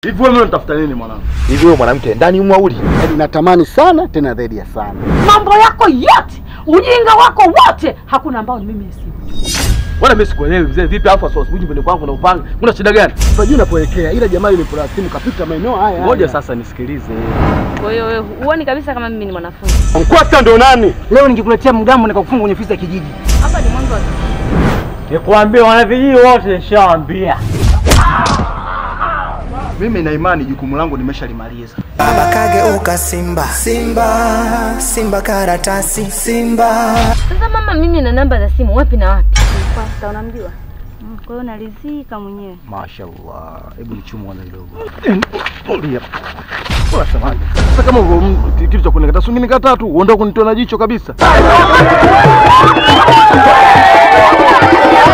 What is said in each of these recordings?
Hivi wewe unatafuta nini mwanangu? Hivi wewe mwanamke ndani umwauli? Yaani natamani sana tena zaidi ya sana. Mambo yako yote, ujinga wako wote, hakuna ambao ni mimi nisibu. Wala mimi sikuelewi mzee, vipi afu asubuhi mbele kwangu na upanga? Kuna shida gani? Unajua unapoelekea ila jamaa yule kwa simu kapita maeneo haya. Ngoja sasa nisikilize. Kwa hiyo wewe huoni kabisa kama mimi ni mwanafunzi? Mkwata ndo nani? Leo ningekuletea mgambo nikakufunga kwenye ofisi ya kijiji. Hapa ni mwanzo wa nikwambia wanavijiji wote nishawaambia. Mimi na imani jukumu langu nimeshalimaliza. Baba kageuka simba, simba, simba karatasi, simba. Sasa mama, mimi na namba za simu wapi na wapi? Pasta unamjua? Kwa hiyo nalizika mwenyewe. Mashaallah. Hebu nichumu wana kidogo. Tulia. Kwa samani. Sasa kama kitu cha kunikata sungi nikata tu, uondoke kunitoa na jicho kabisa.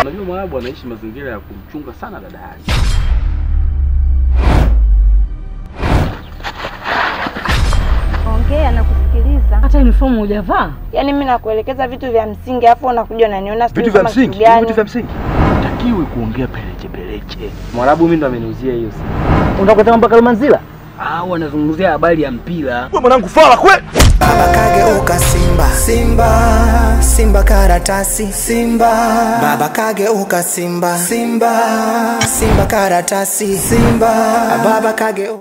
Unajua mwanangu anaishi mazingira ya kumchunga sana dada yake. Ongea na kusikiliza. Hata uniform hujavaa. Yaani mimi nakuelekeza vitu vya msingi afu unakuja unaniona Vitu vya msingi? Vitu vya msingi? Takiwi kuongea peleche. Mwarabu mimi ndo ameniuzia hiyo simu. Unataka kusema mpaka Manzila? Wanazungumzia habari ya mpira. Wewe mwanangu fala kweli. Baba kageuka simba, simba, simba karatasi, simba. Baba kageuka simba, simba, simba karatasi, simba. Baba kageuka